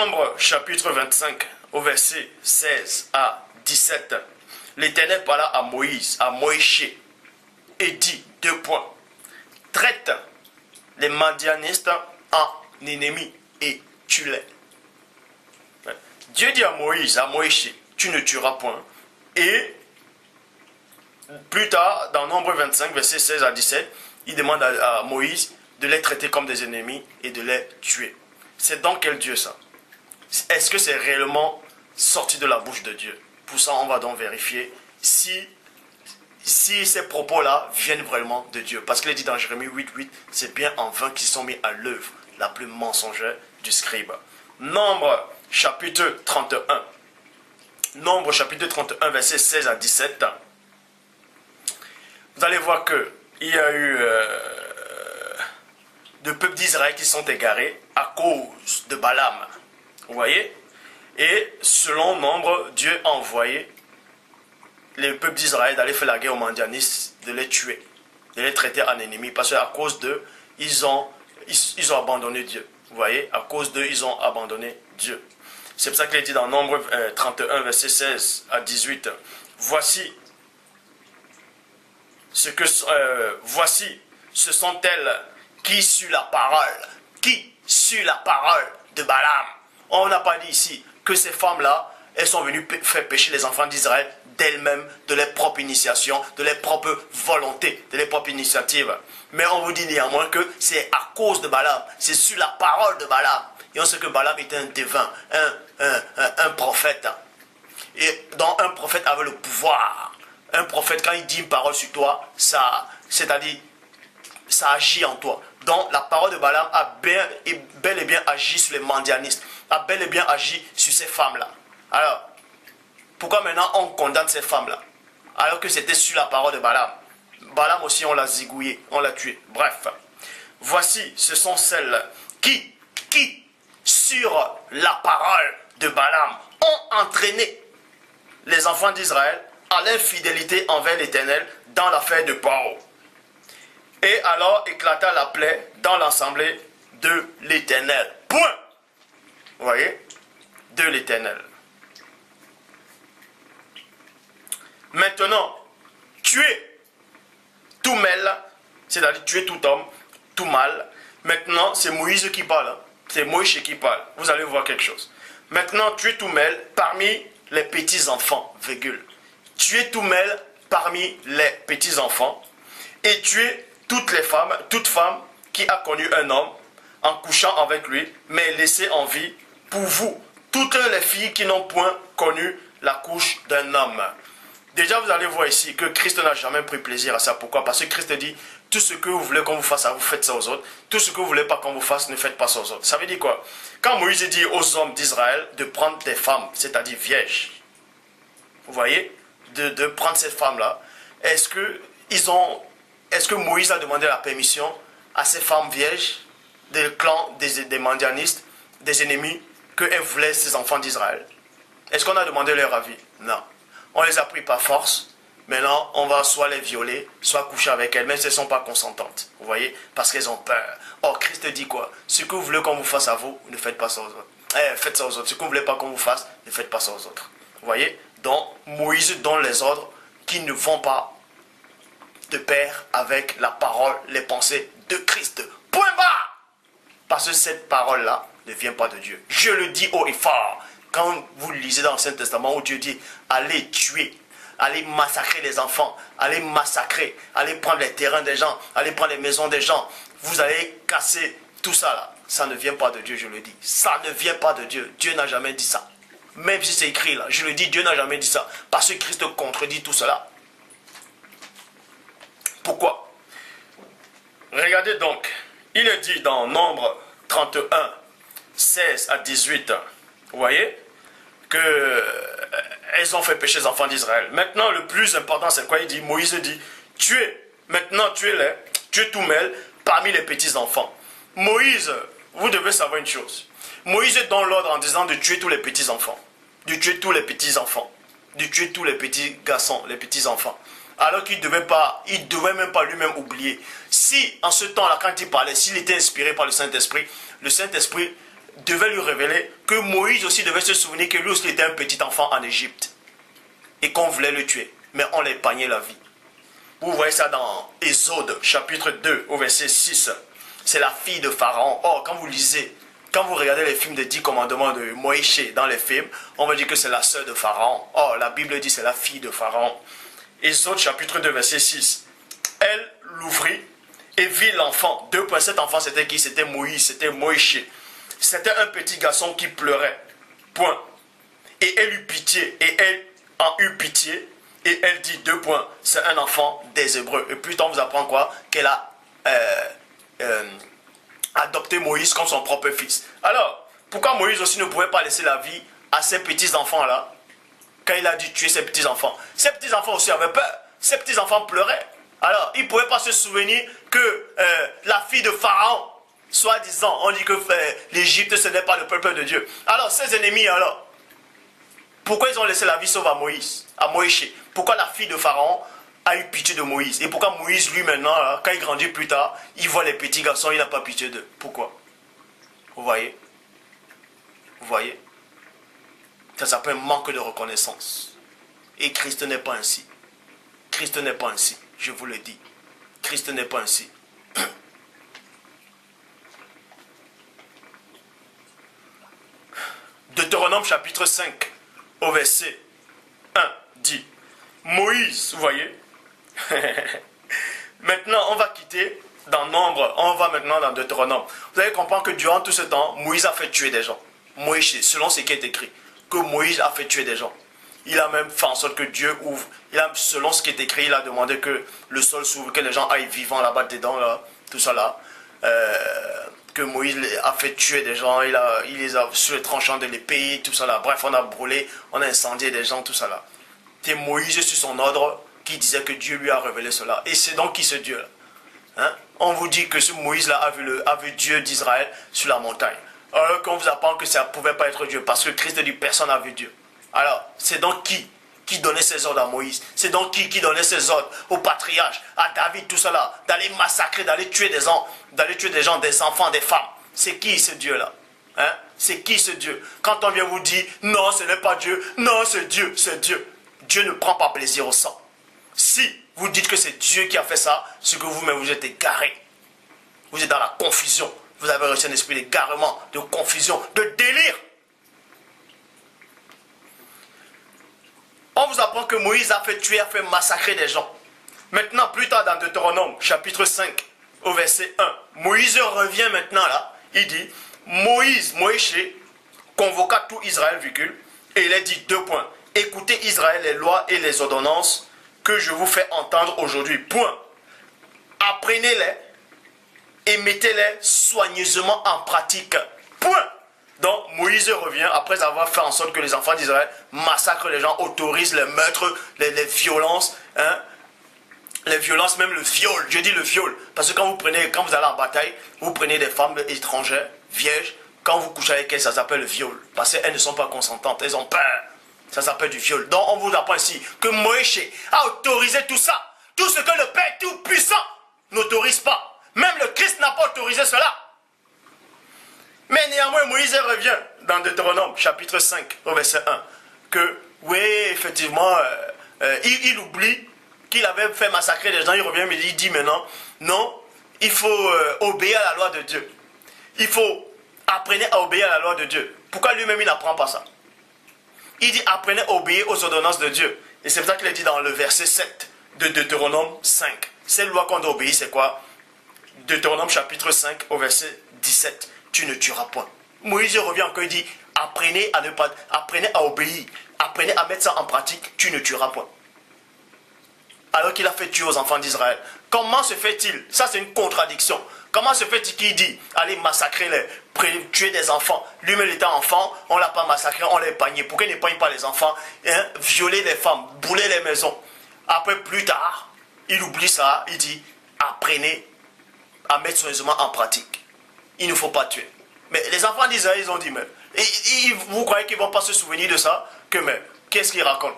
Nombre chapitre 25 au verset 16 à 17. L'Éternel parla à Moïse, et dit, 2 points. Traite les Madianistes en ennemis et tue-les. Dieu dit à Moïse, tu ne tueras point. Et plus tard, dans Nombre 25, verset 16 à 17, il demande à Moïse de les traiter comme des ennemis et de les tuer. C'est donc quel Dieu ça? Est-ce que c'est réellement sorti de la bouche de Dieu? Pour ça, on va donc vérifier si ces propos-là viennent vraiment de Dieu. Parce qu'il est dit dans Jérémie 8.8, c'est bien en vain qu'ils sont mis à l'œuvre la plus mensongère du scribe. Nombre chapitre 31. Nombre chapitre 31, verset 16 à 17. Vous allez voir qu'il y a eu de peuples d'Israël qui sont égarés à cause de Balaam. Vous voyez? Et selon Nombre, Dieu a envoyé les peuples d'Israël d'aller faire la guerre aux Madianistes, de les tuer, de les traiter en ennemis, parce qu'à cause d'eux, ils ont abandonné Dieu. Vous voyez? À cause d'eux, ils ont abandonné Dieu. C'est pour ça qu'il est dit dans Nombre 31, verset 16 à 18, voici, ce sont elles qui suent la parole de Balaam. On n'a pas dit ici que ces femmes-là, elles sont venues faire pécher les enfants d'Israël d'elles-mêmes, de leur propre initiation, de leur propre volonté, de leur propre initiative. Mais on vous dit néanmoins que c'est à cause de Balaam, c'est sur la parole de Balaam. Et on sait que Balaam était un devin, un prophète. Et donc un prophète avait le pouvoir. Un prophète, quand il dit une parole sur toi, c'est-à-dire, ça agit en toi. Donc la parole de Balaam a bel et bien agi sur les Madianistes, a bel et bien agi sur ces femmes-là. Alors, pourquoi maintenant on condamne ces femmes-là? Alors que c'était sur la parole de Balaam. Balaam aussi, on l'a zigouillé, on l'a tué. Bref, voici, ce sont celles qui, sur la parole de Balaam, ont entraîné les enfants d'Israël à l'infidélité envers l'Éternel dans l'affaire de Paro. Et alors éclata la plaie dans l'assemblée de l'Éternel. Point. Vous voyez? De l'Éternel. Maintenant, tuer tout mâle, c'est-à-dire tuer tout homme, tout mâle. Maintenant, c'est Moïse qui parle. C'est Moïse qui parle. Vous allez voir quelque chose. Maintenant, tuer tout mâle parmi les petits-enfants, virgule. Tuer tout mâle parmi les petits-enfants et tuer toute femme qui a connu un homme en couchant avec lui, mais laissée en vie pour vous, toutes les filles qui n'ont point connu la couche d'un homme. Déjà, vous allez voir ici que Christ n'a jamais pris plaisir à ça. Pourquoi? Parce que Christ dit, tout ce que vous voulez qu'on vous fasse à vous, faites ça aux autres. Tout ce que vous voulez pas qu'on vous fasse, ne faites pas ça aux autres. Ça veut dire quoi? Quand Moïse dit aux hommes d'Israël de prendre des femmes, c'est-à-dire vierges, vous voyez, de prendre cette femme-là, est-ce que Moïse a demandé la permission à ces femmes vierges, des clans, des Madianistes, des ennemis, qu'elles voulaient ces enfants d'Israël? Est-ce qu'on a demandé leur avis? Non. On les a pris par force. Maintenant, on va soit les violer, soit coucher avec elles, même si elles ne sont pas consentantes. Vous voyez? Parce qu'elles ont peur. Or, Christ dit quoi? Ce que vous voulez qu'on vous fasse à vous, ne faites pas ça aux autres. Faites ça aux autres. Ce que vous ne voulez pas qu'on vous fasse, ne faites pas ça aux autres. Vous voyez? Donc, Moïse donne les ordres qui ne vont pas de pair avec la parole, les pensées de Christ. Point barre! Parce que cette parole-là ne vient pas de Dieu. Je le dis haut et fort. Quand vous lisez dans l'Ancien Testament où Dieu dit « Allez tuer, allez massacrer les enfants, allez massacrer, allez prendre les terrains des gens, allez prendre les maisons des gens, vous allez casser tout ça là. » Ça ne vient pas de Dieu, je le dis. Ça ne vient pas de Dieu. Dieu n'a jamais dit ça. Même si c'est écrit là, je le dis, Dieu n'a jamais dit ça. Parce que Christ contredit tout cela. Pourquoi? Regardez donc, il est dit dans Nombre 31, 16 à 18, vous voyez, qu'elles ont fait pécher les enfants d'Israël. Maintenant, le plus important, c'est quoi? Il dit, Moïse dit, tuez-les, tuez tout mâle parmi les petits-enfants. Moïse, vous devez savoir une chose. Moïse donne l'ordre en disant de tuer tous les petits-enfants, de tuer tous les petits-enfants, de tuer tous les petits garçons, les petits-enfants. Alors qu'il ne devait même pas lui-même oublier. Si, en ce temps-là, quand il parlait, s'il était inspiré par le Saint-Esprit devait lui révéler que Moïse aussi devait se souvenir que lui aussi était un petit enfant en Égypte et qu'on voulait le tuer, mais on l'épargnait la vie. Vous voyez ça dans Exode chapitre 2 au verset 6. C'est la fille de Pharaon. Or, quand vous lisez, quand vous regardez les films des 10 commandements de Moïse dans les films, on va dire que c'est la sœur de Pharaon. Or, la Bible dit c'est la fille de Pharaon. Exode chapitre 2 verset 6. Elle l'ouvrit et vit l'enfant. Cet enfant c'était qui? C'était Moïse, c'était Moïse. C'était un petit garçon qui pleurait. Point. Et elle eut pitié. Et elle en eut pitié. Et elle dit, c'est un enfant des Hébreux. Et plus tard, on vous apprend quoi? Qu'elle a adopté Moïse comme son propre fils. Alors, pourquoi Moïse aussi ne pouvait pas laisser la vie à ces petits-enfants-là quand il a dû tuer ses petits-enfants? Ces petits-enfants aussi avaient peur. Ces petits-enfants pleuraient. Alors, il ne pouvait pas se souvenir que la fille de Pharaon, soi-disant, on dit que l'Égypte, ce n'est pas le peuple de Dieu. Alors, ses ennemis, alors, pourquoi ils ont laissé la vie sauve à Moïse? Pourquoi la fille de Pharaon a eu pitié de Moïse? Et pourquoi Moïse, lui, maintenant, là, quand il grandit plus tard, il voit les petits garçons, il n'a pas pitié d'eux? Pourquoi? Vous voyez? Vous voyez? Ça s'appelle manque de reconnaissance. Et Christ n'est pas ainsi. Christ n'est pas ainsi, je vous le dis. Christ n'est pas ainsi. Deutéronome chapitre 5, au verset 1, dit, Moïse, vous voyez, maintenant on va quitter dans Nombre, on va maintenant dans Deutéronome. Vous allez comprendre que durant tout ce temps, Moïse a fait tuer des gens. Moïse, selon ce qui est écrit, que Moïse a fait tuer des gens. Il a même fait en sorte que Dieu ouvre, selon ce qui est écrit, il a demandé que le sol s'ouvre, que les gens aillent vivants là-bas dedans, là, tout ça là. Que Moïse a fait tuer des gens, il les a sur les tranchants de l'épée, tout ça là. Bref, on a brûlé, on a incendié des gens, tout ça là. C'est Moïse sur son ordre qui disait que Dieu lui a révélé cela. Et c'est donc qui ce Dieu là, hein? On vous dit que ce Moïse là a vu Dieu d'Israël sur la montagne. Alors qu'on vous apprend que ça ne pouvait pas être Dieu, parce que Christ dit personne n'a vu Dieu. Alors, c'est donc qui donnait ses ordres à Moïse? C'est donc qui donnait ses ordres au patriarche, à David, tout cela, d'aller massacrer, d'aller tuer des gens, des enfants, des femmes? C'est qui ce Dieu-là? Hein? C'est qui ce Dieu? Quand on vient vous dire, non, ce n'est pas Dieu, non, c'est Dieu, c'est Dieu. Dieu ne prend pas plaisir au sang. Si vous dites que c'est Dieu qui a fait ça, c'est que vous-même vous êtes égaré. Vous êtes dans la confusion. Vous avez reçu un esprit d'égarement, de confusion, de délire. On vous apprend que Moïse a fait tuer, a fait massacrer des gens. Maintenant, plus tard dans Deutéronome, chapitre 5, au verset 1, Moïse revient maintenant là, il dit, Moïse convoqua tout Israël, et il a dit, écoutez Israël les lois et les ordonnances que je vous fais entendre aujourd'hui, apprenez-les et mettez-les soigneusement en pratique, Donc Moïse revient après avoir fait en sorte que les enfants d'Israël massacrent les gens, autorisent les meurtres, les violences, hein? Les violences, même le viol, je dis le viol, parce que quand vous allez en bataille, vous prenez des femmes étrangères, vierges, quand vous couchez avec elles, ça s'appelle le viol, parce qu'elles ne sont pas consentantes, elles ont peur, ça s'appelle du viol. Donc on vous apprend ici que Moïse a autorisé tout ça, tout ce que le Père Tout-Puissant n'autorise pas, même le Christ n'a pas autorisé cela. Mais néanmoins, Moïse revient dans Deutéronome, chapitre 5, au verset 1, que, oui, effectivement, il oublie qu'il avait fait massacrer les gens, il revient, mais il dit maintenant, non, il faut obéir à la loi de Dieu. Il faut apprendre à obéir à la loi de Dieu. Pourquoi lui-même, il n'apprend pas ça? Il dit, apprenez à obéir aux ordonnances de Dieu. Et c'est pour ça qu'il est dit dans le verset 7 de Deutéronome 5. Cette loi qu'on doit obéir, c'est quoi? Deutéronome chapitre 5, au verset 17. Tu ne tueras point. Moïse revient encore, il dit, apprenez à obéir, apprenez à mettre ça en pratique, tu ne tueras point. Alors qu'il a fait tuer aux enfants d'Israël. Comment se fait-il? Ça c'est une contradiction. Comment se fait-il qu'il dit, allez massacrer tuer des enfants? Lui-même il était enfant, on ne l'a pas massacré, on l'a épargné. Pourquoi il n'épargne pas les enfants, hein? Violer les femmes, brûler les maisons. Après plus tard, il oublie ça, il dit, apprenez à mettre soigneusement en pratique. Il ne faut pas tuer. Mais les enfants d'Israël, ils ont dit, mais vous croyez qu'ils ne vont pas se souvenir de ça? Mais qu'est-ce qu'ils racontent?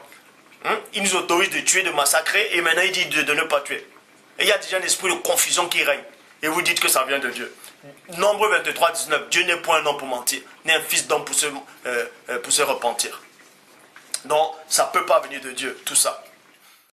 Il nous autorise de tuer, de massacrer, et maintenant il dit de ne pas tuer. Et il y a déjà un esprit de confusion qui règne. Et vous dites que ça vient de Dieu. Nombre 23, 19, Dieu n'est point un homme pour mentir, ni un fils d'homme pour se repentir. Donc, ça ne peut pas venir de Dieu, tout ça.